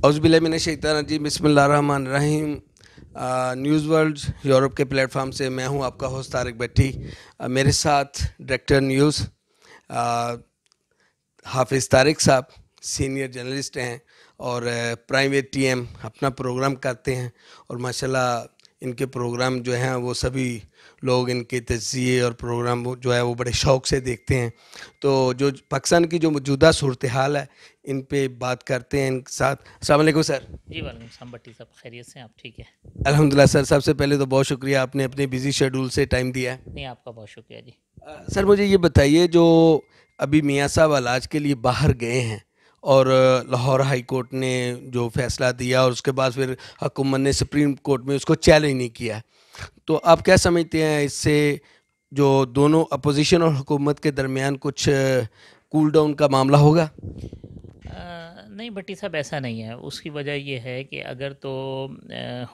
اعوذ باللہ من الشیطان الرجیم، بسم اللہ الرحمن الرحیم۔ نیوز ورلڈ یورپ کے پلیٹ فارم سے میں ہوں آپ کا ہوسٹ طارق بٹھی۔ میرے ساتھ ڈائریکٹر نیوز حافظ طارق صاحب سینئر جرنلسٹ ہیں اور پرائیویٹ ٹی ایم اپنا پروگرام کرتے ہیں، اور ماشاءاللہ ان کے پروگرام جو ہیں وہ سبھی لوگ ان کے تجزیے اور پروگرام جو ہے وہ بڑے شوق سے دیکھتے ہیں۔ تو جو پاکستان کی جو موجودہ صورتحال ہے ان پہ بات کرتے ہیں ان کے ساتھ۔ السلام علیکم سر۔ جی وعلیکم السلام بٹی صاحب، خیریت سے آپ ٹھیک ہے؟ الحمدللہ سر، سب سے پہلے تو بہت شکریہ آپ نے اپنے بزی شیڈول سے ٹائم دیا ہے۔ نہیں، آپ کا بہت شکریہ جی۔ سر مجھے یہ بتائیے، جو ابھی میاں صاحب علاج کے لیے باہر گئے ہیں اور لاہور ہائی کورٹ نے جو فیصلہ دیا اور اس کے بعد پھر حکومت نے سپریم کورٹ میں اس کو چیلنج نہیں کیا، تو آپ کیا سمجھتے ہیں اس سے جو دونوں اپوزیشن اور حکومت کے درمیان کچھ کول ڈاؤن کا معاملہ ہوگا؟ نہیں بٹی صاحب، ایسا نہیں ہے۔ اس کی وجہ یہ ہے کہ اگر تو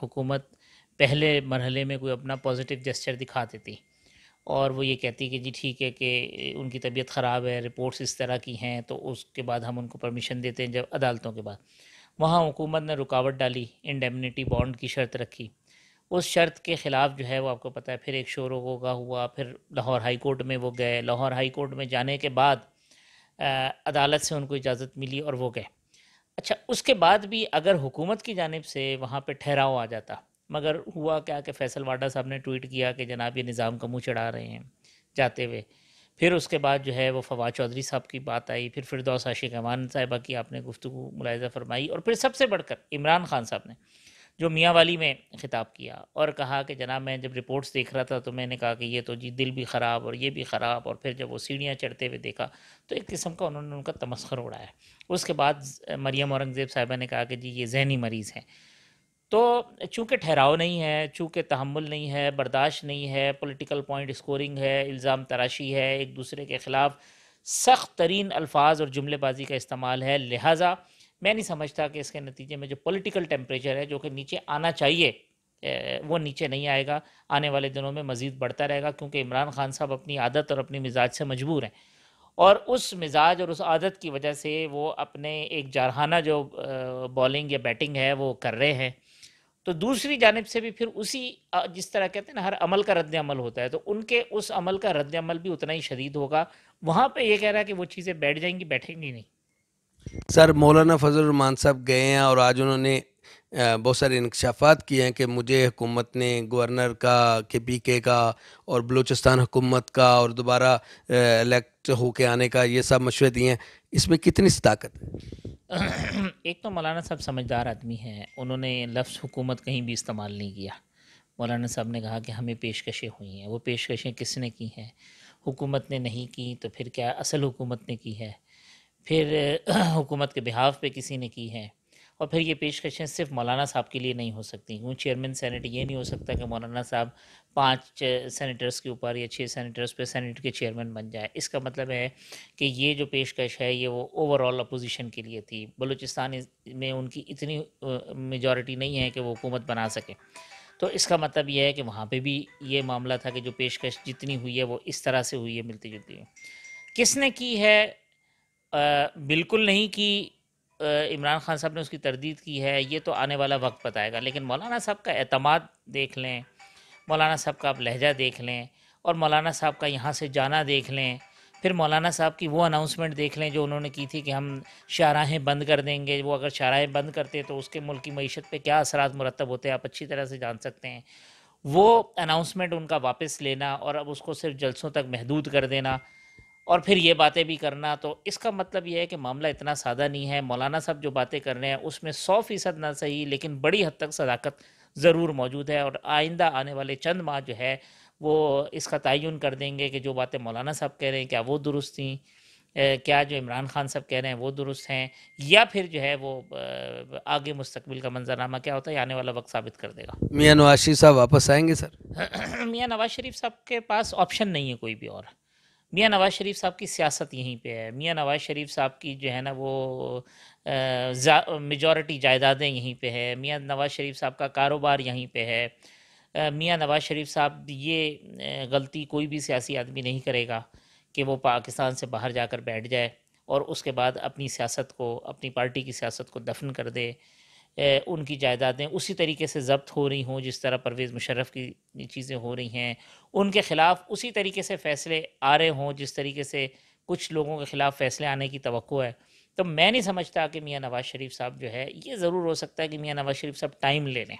حکومت پہلے مرحلے میں کوئی اپنا پازیٹیو جسچر دکھا دیتی اور وہ یہ کہتی کہ جی ٹھیک ہے کہ ان کی طبیعت خراب ہے، رپورٹس اس طرح کی ہیں، تو اس کے بعد ہم ان کو پرمیشن دیتے ہیں جب عدالتوں کے بعد، وہاں حکومت نے رکاوٹ ڈالی، انڈیمنٹی بانڈ کی شرط رکھی، اس شرط کے خلاف جو ہے وہ آپ کو پتہ ہے پھر ایک شور و غوغا ہوا، پھر لاہور ہائی کورٹ میں وہ گئے، لاہور ہائی کورٹ میں جانے کے بعد عدالت سے ان کو اجازت ملی اور وہ گئے۔ اچھا، اس کے بعد بھی اگر حکومت کی جانب سے وہاں پہ ٹھہراؤ آ جاتا، مگر ہوا کیا کہ فیصل واڈا صاحب نے ٹویٹ کیا کہ جناب یہ نظام کا منہ چڑھا رہے ہیں جاتے ہوئے، پھر اس کے بعد جو ہے وہ فواد چودھری صاحب کی بات آئی، پھر فردوس عاشق امان صاحبہ کی آپ نے گفتگو ملاحظہ فرمائی، اور پھر سب سے بڑھ کر عمران خان صاحب نے جو میاں والی میں خطاب کیا اور کہا کہ جناب میں جب رپورٹس دیکھ رہا تھا تو میں نے کہا کہ یہ تو جی دل بھی خراب اور یہ بھی خراب، اور پھر جب وہ سیڑھیاں چڑھتے ہوئے دیکھا تو ایک قسم کا انہوں نے ان کا تمسخر اڑایا۔ اس کے بعد مریم اورنگزیب صاحبہ نے کہا کہ جی یہ ذہنی مریض ہیں۔ تو چونکہ ٹھہراؤ نہیں ہے، چونکہ تحمل نہیں ہے، برداشت نہیں ہے، پولیٹیکل پوائنٹ اسکورنگ ہے، الزام تراشی ہے، ایک دوسرے کے خلاف سخت ترین الفاظ اور جملے بازی کا استعمال ہے، لہٰذا میں نہیں سمجھتا کہ اس کے نتیجے میں جو پولیٹیکل ٹیمپریچر ہے جو کہ نیچے آنا چاہیے وہ نیچے نہیں آئے گا، آنے والے دنوں میں مزید بڑھتا رہے گا، کیونکہ عمران خان صاحب اپنی عادت اور اپنی مزاج سے مجبور ہیں، اور اس مزاج اور اس عادت کی وجہ سے وہ اپنے ایک جارحانہ جو بالنگ یا بیٹنگ ہے وہ کر رہے ہیں۔ تو دوسری جانب سے بھی پھر اسی جس طرح کہتے ہیں نا ہر عمل کا رد عمل ہوتا ہے، تو ان کے اس عمل کا رد عمل بھی اتنا ہی شدید ہوگا۔ وہاں پہ یہ کہہ رہا ہے کہ وہ چیزیں بیٹھ جائیں گی، بیٹھیں گی نہیں۔ سر مولانا فضل الرحمان صاحب گئے ہیں اور آج انہوں نے بہت سارے انکشافات کیے ہیں کہ مجھے حکومت نے گورنر کا، کے پی کے کا اور بلوچستان حکومت کا اور دوبارہ الیکٹ ہو کے آنے کا یہ سب مشورے دیے ہیں، اس میں کتنی صداقت ہے؟ ایک تو مولانا صاحب سمجھدار آدمی ہیں، انہوں نے لفظ حکومت کہیں بھی استعمال نہیں کیا۔ مولانا صاحب نے کہا کہ ہمیں پیشکشیں ہوئی ہیں، وہ پیشکشیں کس نے کی ہیں؟ حکومت نے نہیں کی تو پھر کیا اصل حکومت نے کی ہے؟ پھر حکومت کے بہاف پہ کسی نے کی ہے، اور پھر یہ پیشکشیں صرف مولانا صاحب کے لیے نہیں ہو سکتی، کیوں چیئرمین سینٹ یہ نہیں ہو سکتا کہ مولانا صاحب 5 سینیٹرز کے اوپر یا 6 سینیٹرز پہ سینٹ کے چیئرمین بن جائے۔ اس کا مطلب ہے کہ یہ جو پیشکش ہے یہ وہ اوور آل اپوزیشن کے لیے تھی، بلوچستان میں ان کی اتنی میجورٹی نہیں ہے کہ وہ حکومت بنا سکے، تو اس کا مطلب یہ ہے کہ وہاں پہ بھی یہ معاملہ تھا کہ جو پیشکش جتنی ہوئی ہے وہ اس طرح سے ہوئی ہے، ملتی جلتی ہے۔ کس نے کی ہے؟ بالکل نہیں کی، عمران خان صاحب نے اس کی تردید کی ہے، یہ تو آنے والا وقت بتائے گا، لیکن مولانا صاحب کا اعتماد دیکھ لیں، مولانا صاحب کا آپ لہجہ دیکھ لیں، اور مولانا صاحب کا یہاں سے جانا دیکھ لیں، پھر مولانا صاحب کی وہ اناؤنسمنٹ دیکھ لیں جو انہوں نے کی تھی کہ ہم شاہراہیں بند کر دیں گے، وہ اگر شاہراہیں بند کرتے تو اس کے ملک کی معیشت پہ کیا اثرات مرتب ہوتے ہیں آپ اچھی طرح سے جان سکتے ہیں۔ وہ اناؤنسمنٹ ان کا واپس لینا اور اب اس کو صرف جلسوں تک محدود کر دینا، اور پھر یہ باتیں بھی کرنا، تو اس کا مطلب یہ ہے کہ معاملہ اتنا سادہ نہیں ہے۔ مولانا صاحب جو باتیں کر رہے ہیں اس میں 100% نہ صحیح لیکن بڑی حد تک صداقت ضرور موجود ہے، اور آئندہ آنے والے چند ماہ جو ہے وہ اس کا تعین کر دیں گے کہ جو باتیں مولانا صاحب کہہ رہے ہیں کیا وہ درست تھیں، کیا جو عمران خان صاحب کہہ رہے ہیں وہ درست ہیں، یا پھر جو ہے وہ آگے مستقبل کا منظرنامہ کیا ہوتا ہے آنے والا وقت ثابت کر دے گا۔ میاں نواز شریف صاحب واپس آئیں گے سر؟ میاں نواز شریف صاحب کے پاس آپشن نہیں ہے کوئی بھی اور۔ میاں نواز شریف صاحب کی سیاست یہیں پہ ہے، میاں نواز شریف صاحب کی جو ہے نا وہ میجورٹی جائیدادیں یہیں پہ ہے، میاں نواز شریف صاحب کا کاروبار یہیں پہ ہے۔ میاں نواز شریف صاحب یہ غلطی کوئی بھی سیاسی آدمی نہیں کرے گا کہ وہ پاکستان سے باہر جا کر بیٹھ جائے اور اس کے بعد اپنی سیاست کو، اپنی پارٹی کی سیاست کو دفن کر دے ان کی جائیدادیں اسی طریقے سے ضبط ہو رہی ہوں جس طرح پرویز مشرف کی چیزیں ہو رہی ہیں، ان کے خلاف اسی طریقے سے فیصلے آ رہے ہوں جس طریقے سے کچھ لوگوں کے خلاف فیصلے آنے کی توقع ہے. تو میں نہیں سمجھتا کہ میاں نواز شریف صاحب جو ہے، یہ ضرور ہو سکتا ہے کہ میاں نواز شریف صاحب ٹائم لے لیں.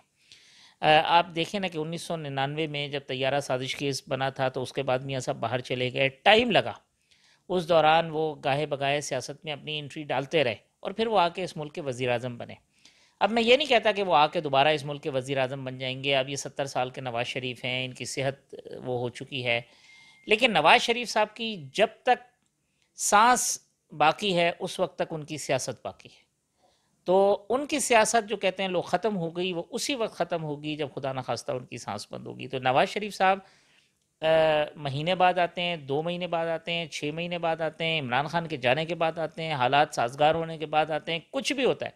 آپ دیکھیں نا کہ 1999 میں جب طیارہ سازش کیس بنا تھا تو اس کے بعد میاں صاحب باہر چلے گئے، ٹائم لگا. اس دوران وہ گاہے بگاہے سیاست میں اپنی انٹری ڈالتے رہے اور پھر وہ آ کے اس ملک کے وزیر اعظم بنے. اب میں یہ نہیں کہتا کہ وہ آ کے دوبارہ اس ملک کے وزیر اعظم بن جائیں گے. اب یہ 70 سال کے نواز شریف ہیں، ان کی صحت وہ ہو چکی ہے، لیکن نواز شریف صاحب کی جب تک سانس باقی ہے اس وقت تک ان کی سیاست باقی ہے. تو ان کی سیاست جو کہتے ہیں لوگ ختم ہو گئی، وہ اسی وقت ختم ہوگی جب خدا نخواستہ ان کی سانس بند ہوگی. تو نواز شریف صاحب مہینے بعد آتے ہیں، 2 مہینے بعد آتے ہیں، 6 مہینے بعد آتے ہیں، عمران خان کے جانے کے بعد آتے ہیں، حالات سازگار ہونے کے بعد آتے ہیں، کچھ بھی ہوتا ہے،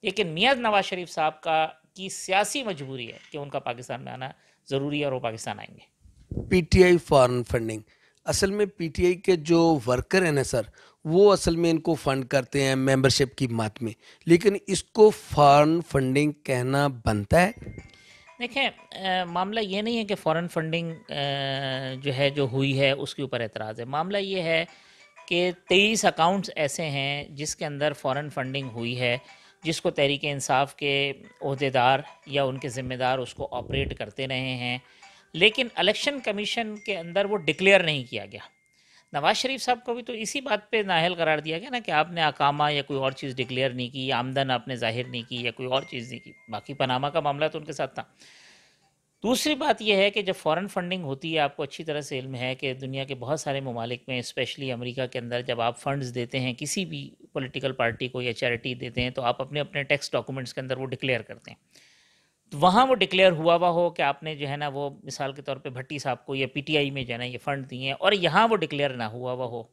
لیکن میاں نواز شریف صاحب کی سیاسی مجبوری ہے کہ ان کا پاکستان میں آنا ضروری ہے اور وہ پاکستان آئیں گے. P T I foreign funding, اصل میں پی ٹی آئی کے جو ورکر ہیں نا سر، وہ اصل میں ان کو فنڈ کرتے ہیں ممبرشپ کی مات میں، لیکن اس کو فارن فنڈنگ کہنا بنتا ہے؟ دیکھیں معاملہ یہ نہیں ہے کہ فورن فنڈنگ جو ہے جو ہوئی ہے اس کے اوپر اعتراض ہے. معاملہ یہ ہے کہ 23 اکاؤنٹس ایسے ہیں جس کے اندر فورن فنڈنگ ہوئی ہے، جس کو تحریک انصاف کے عہدیدار یا ان کے ذمہ دار اس کو آپریٹ کرتے رہے ہیں، لیکن الیکشن کمیشن کے اندر وہ ڈکلیئر نہیں کیا گیا. نواز شریف صاحب کو بھی تو اسی بات پہ نااہل قرار دیا گیا نا کہ آپ نے اقامہ یا کوئی اور چیز ڈکلیئر نہیں کی، یا آمدن آپ نے ظاہر نہیں کی، یا کوئی اور چیز نہیں کی. باقی پاناما کا معاملہ تو ان کے ساتھ تھا. دوسری بات یہ ہے کہ جب فورن فنڈنگ ہوتی ہے، آپ کو اچھی طرح سے علم ہے کہ دنیا کے بہت سارے ممالک میں، اسپیشلی امریکہ کے اندر، جب آپ فنڈز دیتے ہیں کسی بھی پولیٹیکل پارٹی کو یا چیریٹی دیتے ہیں تو آپ اپنے اپنے ٹیکس ڈاکومنٹس کے اندر وہ ڈکلیئر کرتے ہیں. تو وہاں وہ ڈکلیئر ہوا ہو کہ آپ نے جو ہے نا وہ مثال کے طور پہ بھٹی صاحب کو یا پی ٹی آئی میں جو ہے نا یہ فنڈ دیے ہیں، اور یہاں وہ ڈکلیئر نہ ہوا ہو،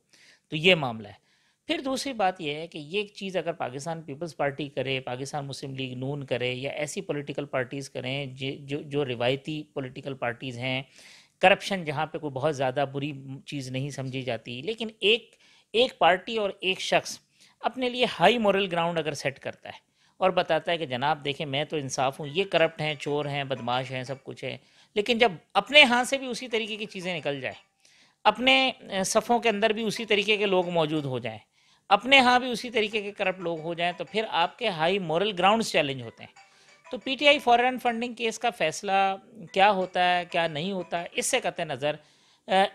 تو یہ معاملہ ہے. پھر دوسری بات یہ ہے کہ یہ چیز اگر پاکستان پیپلز پارٹی کرے، پاکستان مسلم لیگ نون کرے، یا ایسی پولیٹیکل پارٹیز کریں جو روایتی پولیٹیکل پارٹیز ہیں، کرپشن جہاں پہ کوئی بہت زیادہ بری چیز نہیں سمجھی جاتی، لیکن ایک پارٹی اور ایک شخص اپنے لیے ہائی مورل گراؤنڈ اگر سیٹ کرتا ہے اور بتاتا ہے کہ جناب دیکھیں میں تو انصاف ہوں، یہ کرپٹ ہیں، چور ہیں، بدماش ہیں، سب کچھ ہے، لیکن جب اپنے ہاں سے بھی اسی طریقے کی چیزیں نکل جائیں، اپنے صفوں کے اندر بھی اسی طریقے کے لوگ موجود ہو جائیں، اپنے ہاں بھی اسی طریقے کے کرپٹ لوگ ہو جائیں، تو پھر آپ کے ہائی مورل گراؤنڈز چیلنج ہوتے ہیں. تو P T I foreign funding case کا فیصلہ کیا ہوتا ہے کیا نہیں ہوتا ہے، اس سے قطع نظر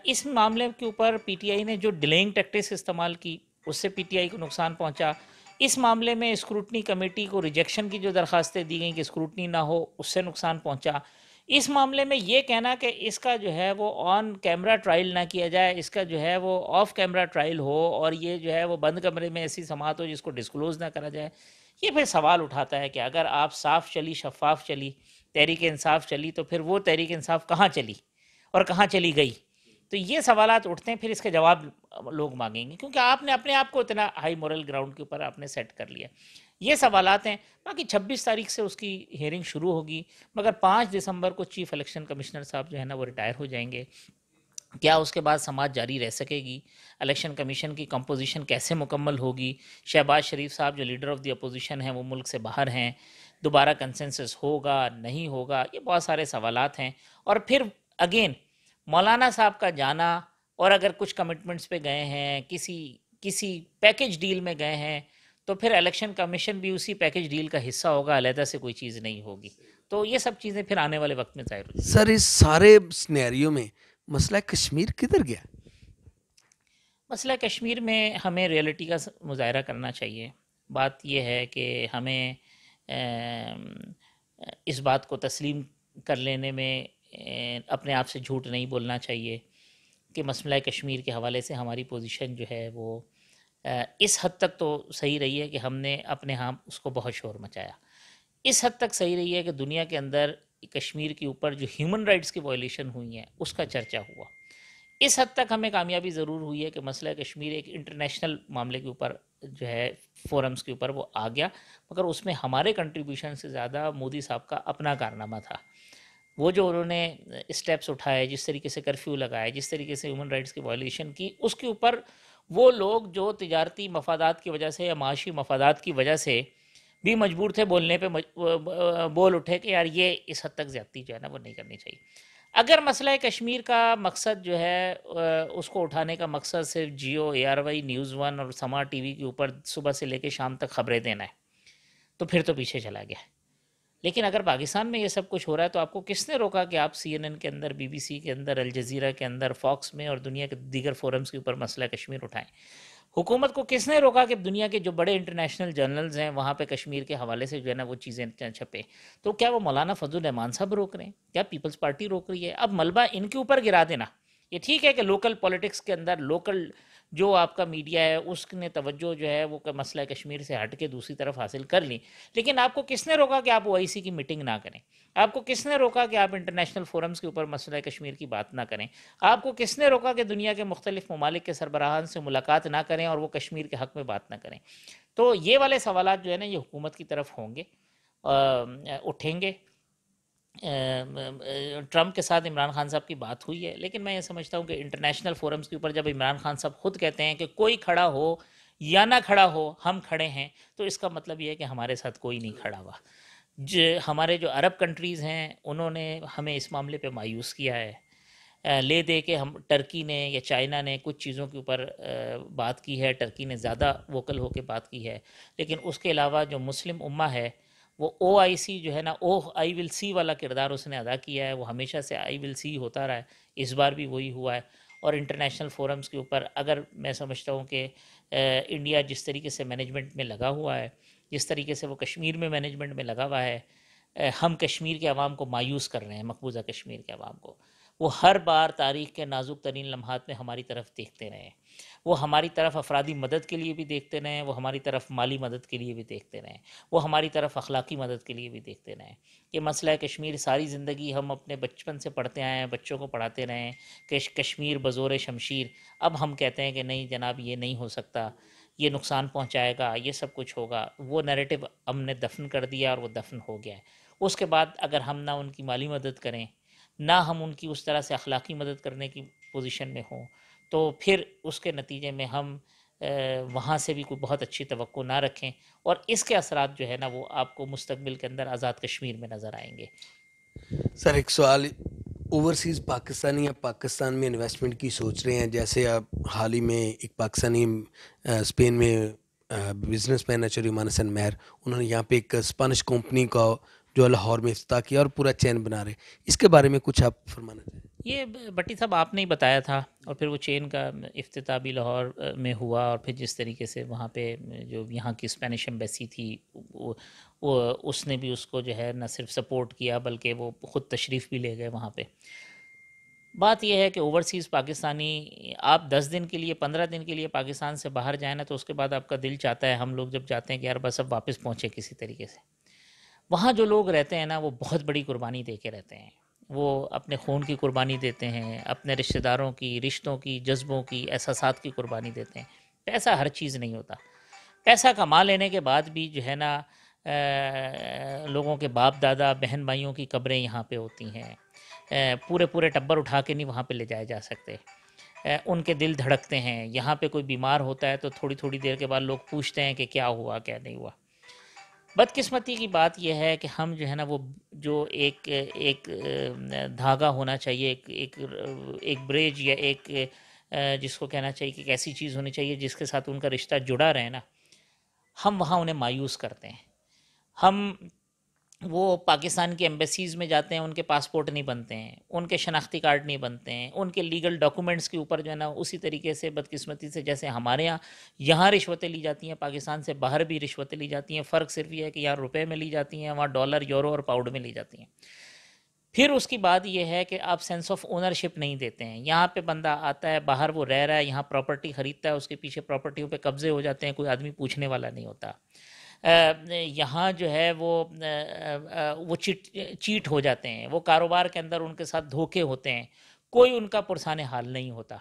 اس معاملے کے اوپر پی ٹی آئی نے جو ڈیلینگ ٹیکٹس استعمال کی اس سے پی ٹی آئی کو نقصان پہنچا. اس معاملے میں اسکروٹنی کمیٹی کو ریجیکشن کی جو درخواستیں دی گئیں کہ اسکروٹنی نہ ہو، اس سے نقصان پہنچا. اس معاملے میں یہ کہنا کہ اس کا جو ہے وہ آن کیمرہ ٹرائل نہ کیا جائے، اس کا جو ہے وہ آف کیمرہ ٹرائل ہو، اور یہ جو ہے وہ بند کمرے میں ایسی سماعت ہو جس کو ڈسکلوز نہ کرا جائے، یہ پھر سوال اٹھاتا ہے کہ اگر آپ صاف چلی، شفاف چلی، تحریک انصاف چلی، تو پھر وہ تحریک انصاف کہاں چلی اور کہاں چلی گئی؟ تو یہ سوالات اٹھتے ہیں، پھر اس کے جواب لوگ مانگیں گے کیونکہ آپ نے اپنے آپ کو اتنا ہائی مورل گراؤنڈ کے اوپر آپ نے سیٹ کر لیا. یہ سوالات ہیں. باقی 26 تاریخ سے اس کی ہیئرنگ شروع ہوگی، مگر 5 دسمبر کو چیف الیکشن کمشنر صاحب جو ہے نا وہ ریٹائر ہو جائیں گے. کیا اس کے بعد سماعت جاری رہ سکے گی؟ الیکشن کمیشن کی کمپوزیشن کیسے مکمل ہوگی؟ شہباز شریف صاحب جو لیڈر آف دی اپوزیشن ہیں وہ ملک سے باہر ہیں، دوبارہ کنسنسس ہوگا نہیں ہوگا؟ یہ بہت سارے سوالات ہیں. اور پھر اگین مولانا صاحب کا جانا، اور اگر کچھ کمٹمنٹس پہ گئے ہیں، کسی پیکج ڈیل میں گئے ہیں، تو پھر الیکشن کمیشن بھی اسی پیکج ڈیل کا حصہ ہوگا، علیحدہ سے کوئی چیز نہیں ہوگی. تو یہ سب چیزیں پھر آنے والے وقت میں ظاہر ہو جائیں گی. سر اس سارے سنیریو میں مسئلہ کشمیر کدھر گیا؟ مسئلہ کشمیر میں ہمیں ریئلٹی کا مظاہرہ کرنا چاہیے. بات یہ ہے کہ ہمیں اس بات کو تسلیم کر لینے میں اپنے آپ سے جھوٹ نہیں بولنا چاہیے کہ مسئلہ کشمیر کے حوالے سے ہماری پوزیشن جو ہے وہ اس حد تک تو صحیح رہی ہے کہ ہم نے اپنے ہاں اس کو بہت شور مچایا. اس حد تک صحیح رہی ہے کہ دنیا کے اندر کشمیر کے اوپر جو ہیومن رائٹس کی وائلیشن ہوئی ہیں اس کا چرچا ہوا. اس حد تک ہمیں کامیابی ضرور ہوئی ہے کہ مسئلہ کشمیر ایک انٹرنیشنل معاملے کے اوپر جو ہے فورمز کے اوپر وہ آ گیا، مگر اس میں ہمارے کنٹریبیوشن سے زیادہ مودی صاحب کا اپنا کارنامہ تھا. وہ جو انہوں نے اسٹیپس اٹھائے، جس طریقے سے کرفیو لگائے، جس طریقے سے ہیومن رائٹس کی وائلیشن کی، اس کے اوپر وہ لوگ جو تجارتی مفادات کی وجہ سے یا معاشی مفادات کی وجہ سے بھی مجبور تھے بولنے پہ، بول اٹھے کہ یار یہ اس حد تک زیادتی جو ہے نا وہ نہیں کرنی چاہیے۔ اگر مسئلہ کشمیر کا مقصد جو ہے اس کو اٹھانے کا مقصد صرف جیو، اے آر وائی، نیوز ون اور سما ٹی وی کے اوپر صبح سے لے کے شام تک خبریں دینا ہے تو پھر تو پیچھے چلا گیا۔ لیکن اگر پاکستان میں یہ سب کچھ ہو رہا ہے تو آپ کو کس نے روکا کہ آپ سی این این کے اندر، بی بی سی کے اندر، الجزیرہ کے اندر، فاکس میں اور دنیا کے دیگر فورمز کے اوپر مسئلہ کشمیر اٹھائیں؟ حکومت کو کس نے روکا کہ دنیا کے جو بڑے انٹرنیشنل جرنلز ہیں وہاں پہ کشمیر کے حوالے سے جو ہے نا وہ چیزیں چھپے؟ تو کیا وہ مولانا فضل الرحمان صاحب روک رہے ہیں؟ کیا پیپلز پارٹی روک رہی ہے؟ اب ملبہ ان کے اوپر گرا دینا، یہ ٹھیک ہے کہ لوکل پولیٹکس کے اندر لوکل جو آپ کا میڈیا ہے اس نے توجہ جو ہے وہ مسئلہ کشمیر سے ہٹ کے دوسری طرف حاصل کر لی، لیکن آپ کو کس نے روکا کہ آپ او آئی سی کی میٹنگ نہ کریں؟ آپ کو کس نے روکا کہ آپ انٹرنیشنل فورمز کے اوپر مسئلہ کشمیر کی بات نہ کریں؟ آپ کو کس نے روکا کہ دنیا کے مختلف ممالک کے سربراہان سے ملاقات نہ کریں اور وہ کشمیر کے حق میں بات نہ کریں؟ تو یہ والے سوالات جو ہے نا یہ حکومت کی طرف ہوں گے، اٹھیں گے۔ ٹرمپ کے ساتھ عمران خان صاحب کی بات ہوئی ہے، لیکن میں یہ سمجھتا ہوں کہ انٹرنیشنل فورمز کے اوپر جب عمران خان صاحب خود کہتے ہیں کہ کوئی کھڑا ہو یا نہ کھڑا ہو ہم کھڑے ہیں، تو اس کا مطلب یہ ہے کہ ہمارے ساتھ کوئی نہیں کھڑا ہوا۔ ہمارے جو عرب کنٹریز ہیں انہوں نے ہمیں اس معاملے پہ مایوس کیا ہے، لے دے کے ہم ٹرکی نے یا چائنا نے کچھ چیزوں کے اوپر بات کی ہے، ٹرکی نے زیادہ ووکل ہو کے بات کی ہے، لیکن اس کے علاوہ جو مسلم امہ ہے وہ او آئی سی جو ہے نا، او آئی ول سی والا کردار اس نے ادا کیا ہے، وہ ہمیشہ سے آئی ول سی ہوتا رہا ہے، اس بار بھی وہی ہوا ہے۔ اور انٹرنیشنل فورمز کے اوپر اگر میں سمجھتا ہوں کہ انڈیا جس طریقے سے مینجمنٹ میں لگا ہوا ہے، جس طریقے سے وہ کشمیر میں مینجمنٹ میں لگا ہوا ہے، ہم کشمیر کے عوام کو مایوس کر رہے ہیں، مقبوضہ کشمیر کے عوام کو۔ وہ ہر بار تاریخ کے نازک ترین لمحات میں ہماری طرف دیکھتے رہے ہیں، وہ ہماری طرف افرادی مدد کے لیے بھی دیکھتے رہے ہیں، وہ ہماری طرف مالی مدد کے لیے بھی دیکھتے رہے ہیں، وہ ہماری طرف اخلاقی مدد کے لیے بھی دیکھتے رہے ہیں۔ یہ مسئلہ کشمیر ساری زندگی ہم اپنے بچپن سے پڑھتے آئے ہیں، بچوں کو پڑھاتے رہے ہیں کہ کشمیر بزور شمشیر، اب ہم کہتے ہیں کہ نہیں جناب یہ نہیں ہو سکتا، یہ نقصان پہنچائے گا، یہ سب کچھ ہوگا۔ وہ نیریٹو ہم نے دفن کر دیا اور وہ دفن ہو گیا ہے۔ اس کے بعد اگر ہم نہ ان کی مالی مدد کریں، نہ ہم ان کی اس طرح سے اخلاقی مدد کرنے کی پوزیشن میں ہوں، تو پھر اس کے نتیجے میں ہم وہاں سے بھی کوئی بہت اچھی توقع نہ رکھیں، اور اس کے اثرات جو ہے نا وہ آپ کو مستقبل کے اندر آزاد کشمیر میں نظر آئیں گے۔ سر ایک سوال، اوورسیز پاکستانی اب پاکستان میں انویسٹمنٹ کی سوچ رہے ہیں، جیسے اب حال ہی میں ایک پاکستانی اسپین میں بزنس مین ہے چریمان حسن مہر، انہوں نے یہاں پہ ایک اسپانش کمپنی کا جو لاہور میں افتتاح کیا اور پورا چین بنا رہے ہیں، اس کے بارے میں کچھ آپ فرمانا چاہیں؟ یہ بٹی صاحب آپ نے ہی بتایا تھا، اور پھر وہ چین کا افتتاح بھی لاہور میں ہوا، اور پھر جس طریقے سے وہاں پہ جو یہاں کی اسپینش ایمبیسی تھی وہ اس نے بھی اس کو جو ہے نہ صرف سپورٹ کیا بلکہ وہ خود تشریف بھی لے گئے وہاں پہ۔ بات یہ ہے کہ اوورسیز پاکستانی آپ 10 دن کے لیے، 15 دن کے لیے پاکستان سے باہر جائیں نا، تو اس کے بعد آپ کا دل چاہتا ہے، ہم لوگ جب جاتے ہیں کہ یار بس اب واپس پہنچے کسی طریقے سے۔ وہاں جو لوگ رہتے ہیں نا وہ بہت بڑی قربانی دے کے رہتے ہیں، وہ اپنے خون کی قربانی دیتے ہیں، اپنے رشتہ داروں کی، رشتوں کی، جذبوں کی، احساسات کی قربانی دیتے ہیں۔ پیسہ ہر چیز نہیں ہوتا، پیسہ کما لینے کے بعد بھی جو ہے نا لوگوں کے باپ دادا بہن بھائیوں کی قبریں یہاں پہ ہوتی ہیں، پورے پورے ٹبر اٹھا کے نہیں وہاں پہ لے جائے جا سکتے، ان کے دل دھڑکتے ہیں۔ یہاں پہ کوئی بیمار ہوتا ہے تو تھوڑی تھوڑی دیر کے بعد لوگ پوچھتے ہیں کہ کیا ہوا کیا نہیں ہوا۔ بدقسمتی کی بات یہ ہے کہ ہم جو ہے نا وہ جو ایک دھاگا ہونا چاہیے، ایک بریج یا ایک جس کو کہنا چاہیے کہ ایک ایسی چیز ہونی چاہیے جس کے ساتھ ان کا رشتہ جڑا رہے نا، ہم وہاں انہیں مایوس کرتے ہیں۔ ہم وہ پاکستان کی ایمبیسیز میں جاتے ہیں، ان کے پاسپورٹ نہیں بنتے ہیں، ان کے شناختی کارڈ نہیں بنتے ہیں، ان کے لیگل ڈاکومنٹس کے اوپر جو ہے نا اسی طریقے سے بدقسمتی سے جیسے ہمارے یہاں رشوتیں لی جاتی ہیں، پاکستان سے باہر بھی رشوتیں لی جاتی ہیں، فرق صرف یہ ہے کہ یہاں روپے میں لی جاتی ہیں، وہاں ڈالر، یورو اور پاؤنڈ میں لی جاتی ہیں۔ پھر اس کی بات یہ ہے کہ آپ سینس آف اونرشپ نہیں دیتے ہیں۔ یہاں پہ بندہ آتا ہے، باہر وہ رہ رہا ہے، یہاں پراپرٹی خریدتا ہے، اس کے پیچھے پراپرٹیوں پہ قبضے ہو جاتے ہیں، کوئی آدمی پوچھنے والا نہیں ہوتا۔ یہاں جو ہے وہ چیٹ ہو جاتے ہیں، وہ کاروبار کے اندر ان کے ساتھ دھوکے ہوتے ہیں، کوئی ان کا پرسان حال نہیں ہوتا۔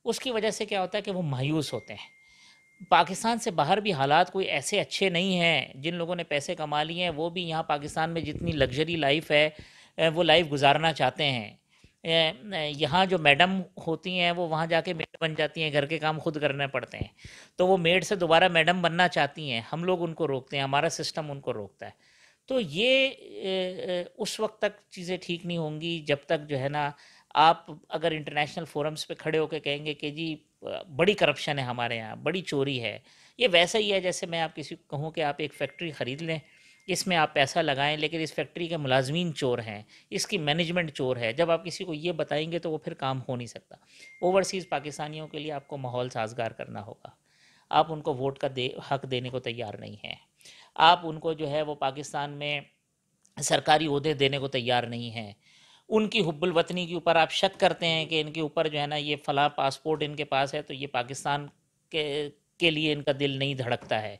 اس کی وجہ سے کیا ہوتا ہے کہ وہ مایوس ہوتے ہیں۔ پاکستان سے باہر بھی حالات کوئی ایسے اچھے نہیں ہیں، جن لوگوں نے پیسے کما لیے ہیں وہ بھی یہاں پاکستان میں جتنی لگژری لائف ہے وہ لائف گزارنا چاہتے ہیں۔ یہاں جو میڈم ہوتی ہیں وہ وہاں جا کے میڈ بن جاتی ہیں، گھر کے کام خود کرنے پڑتے ہیں، تو وہ میڈ سے دوبارہ میڈم بننا چاہتی ہیں، ہم لوگ ان کو روکتے ہیں، ہمارا سسٹم ان کو روکتا ہے. تو یہ اس وقت تک چیزیں ٹھیک نہیں ہوں گی جب تک جو ہے نا آپ اگر انٹرنیشنل فورمز پہ کھڑے ہو کے کہیں گے کہ جی بڑی کرپشن ہے ہمارے یہاں، بڑی چوری ہے. یہ ویسا ہی ہے جیسے میں آپ کسی کو کہوں کہ آپ ایک فیکٹری خرید لیں، اس میں آپ پیسہ لگائیں، لیکن اس فیکٹری کے ملازمین چور ہیں، اس کی مینجمنٹ چور ہے. جب آپ کسی کو یہ بتائیں گے تو وہ پھر کام ہو نہیں سکتا. اوورسیز پاکستانیوں کے لیے آپ کو ماحول سازگار کرنا ہوگا. آپ ان کو ووٹ کا حق دینے کو تیار نہیں ہیں. آپ ان کو جو ہے وہ پاکستان میں سرکاری عہدے دینے کو تیار نہیں ہیں. ان کی حب الوطنی کے اوپر آپ شک کرتے ہیں کہ ان کے اوپر جو ہے نا یہ فلاں پاسپورٹ ان کے پاس ہے تو یہ پاکستان کے لیے ان کا دل نہیں دھڑکتا ہے.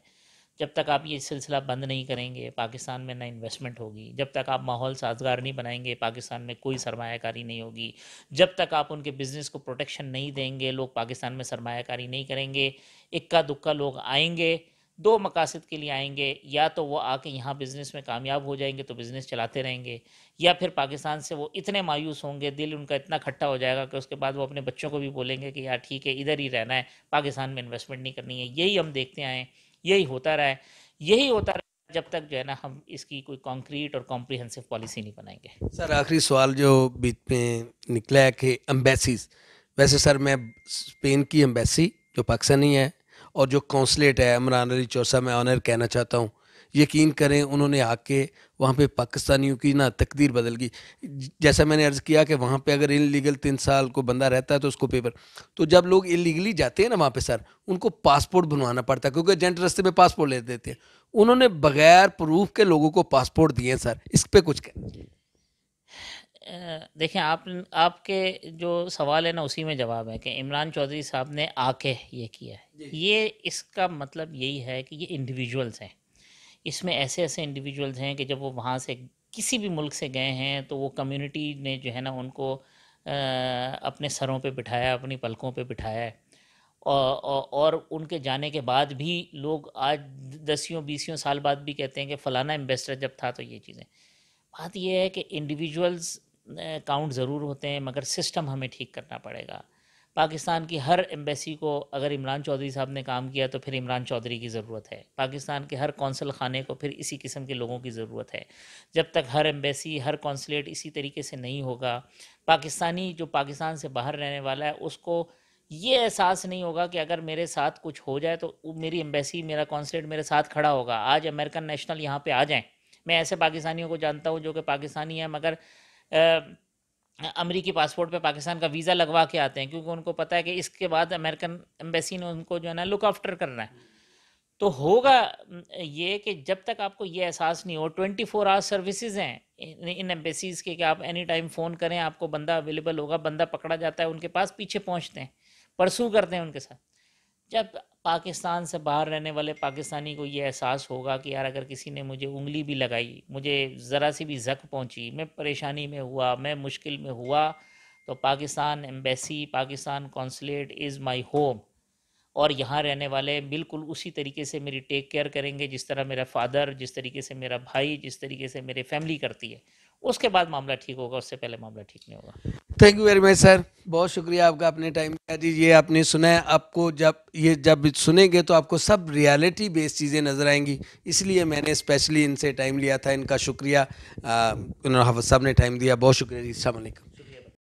جب تک آپ یہ سلسلہ بند نہیں کریں گے پاکستان میں نہ انویسٹمنٹ ہوگی. جب تک آپ ماحول سازگار نہیں بنائیں گے پاکستان میں کوئی سرمایہ کاری نہیں ہوگی. جب تک آپ ان کے بزنس کو پروٹیکشن نہیں دیں گے لوگ پاکستان میں سرمایہ کاری نہیں کریں گے. اکا دکا لوگ آئیں گے، دو مقاصد کے لیے آئیں گے، یا تو وہ آ کے یہاں بزنس میں کامیاب ہو جائیں گے تو بزنس چلاتے رہیں گے، یا پھر پاکستان سے وہ اتنے مایوس ہوں گے، دل ان کا اتنا کھٹا ہو جائے گا کہ اس کے بعد وہ اپنے بچوں کو بھی بولیں گے کہ یار ٹھیک ہے ادھر ہی رہنا ہے، پاکستان میں انویسٹمنٹ نہیں کرنی ہے. یہی ہم دیکھتے آئے ہیں، یہی ہوتا رہا ہے، یہی ہوتا رہا جب تک جو ہے نا ہم اس کی کوئی کانکریٹ اور کمپریہنسو پالیسی نہیں بنائیں گے. سر آخری سوال جو بیچ میں نکلا ہے کہ امبیسیز، ویسے سر میں اسپین کی امبیسی جو پاکستانی ہے اور جو کونسلیٹ ہے عمران علی چوسا، میں آنر کہنا چاہتا ہوں، یقین کریں انہوں نے آ کے وہاں پہ پاکستانیوں کی نا تقدیر بدل گئی. جیسا میں نے عرض کیا کہ وہاں پہ اگر ان لیگل 3 سال کو بندہ رہتا ہے تو اس کو پیپر، تو جب لوگ انلیگلی جاتے ہیں نا وہاں پہ سر ان کو پاسپورٹ بنوانا پڑتا ہے، کیونکہ ایجنٹ رستے پہ پاسپورٹ لے دیتے ہیں. انہوں نے بغیر پروف کے لوگوں کو پاسپورٹ دیے. سر اس پہ کچھ کہنا. دیکھیں آپ کے جو سوال ہے نا اسی میں جواب ہے کہ عمران چودھری صاحب نے آ کے یہ کیا ہے. یہ اس کا مطلب یہی ہے کہ یہ انڈیویجولز ہیں. اس میں ایسے ایسے انڈیویجولز ہیں کہ جب وہ وہاں سے کسی بھی ملک سے گئے ہیں تو وہ کمیونٹی نے جو ہے نا ان کو اپنے سروں پہ بٹھایا، اپنی پلکوں پہ بٹھایا ہے. اور ان کے جانے کے بعد بھی لوگ آج 10-20 سال بعد بھی کہتے ہیں کہ فلانا امبیسڈر جب تھا تو یہ چیزیں. بات یہ ہے کہ انڈیویجولز کاؤنٹ ضرور ہوتے ہیں مگر سسٹم ہمیں ٹھیک کرنا پڑے گا. پاکستان کی ہر ایمبیسی کو اگر عمران چودھری صاحب نے کام کیا تو پھر عمران چودھری کی ضرورت ہے. پاکستان کے ہر قونصل خانے کو پھر اسی قسم کے لوگوں کی ضرورت ہے. جب تک ہر ایمبیسی، ہر قونصلیٹ اسی طریقے سے نہیں ہوگا، پاکستانی جو پاکستان سے باہر رہنے والا ہے اس کو یہ احساس نہیں ہوگا کہ اگر میرے ساتھ کچھ ہو جائے تو میری ایمبیسی، میرا قونصلیٹ میرے ساتھ کھڑا ہوگا. آج امریکن نیشنل یہاں پہ آ جائیں، میں ایسے پاکستانیوں کو جانتا ہوں جو کہ پاکستانی ہیں مگر امریکی پاسپورٹ پہ پاکستان کا ویزا لگوا کے آتے ہیں کیونکہ ان کو پتہ ہے کہ اس کے بعد امریکن ایمبیسی نے ان کو جو ہے نا لک آفٹر کرنا ہے. تو ہوگا یہ کہ جب تک آپ کو یہ احساس نہیں ہو، 24 آور سروسز ہیں ان ایمبیسیز کے کہ آپ اینی ٹائم فون کریں آپ کو بندہ اویلیبل ہوگا. بندہ پکڑا جاتا ہے ان کے پاس، پیچھے پہنچتے ہیں، پرسو کرتے ہیں ان کے ساتھ. جب پاکستان سے باہر رہنے والے پاکستانی کو یہ احساس ہوگا کہ یار اگر کسی نے مجھے انگلی بھی لگائی، مجھے ذرا سی بھی زخم پہنچی، میں پریشانی میں ہوا، میں مشکل میں ہوا، تو Pakistan embassy, Pakistan consulate is my home. اور یہاں رہنے والے بالکل اسی طریقے سے میری ٹیک کیئر کریں گے جس طرح میرا فادر، جس طریقے سے میرا بھائی، جس طریقے سے میری فیملی کرتی ہے. اس کے بعد معاملہ ٹھیک ہوگا، اس سے پہلے معاملہ ٹھیک نہیں ہوگا. تھینک یو ویری مچ سر، بہت شکریہ آپ کا اپنے ٹائم دیا. جی یہ آپ نے سنا ہے، آپ کو جب سنیں گے تو آپ کو سب ریالٹی بیس چیزیں نظر آئیں گی. اس لیے میں نے اسپیشلی ان سے ٹائم لیا تھا. ان کا شکریہ، انہوں نے حافظ صاحب نے ٹائم دیا. بہت شکریہ جی. السلام علیکم.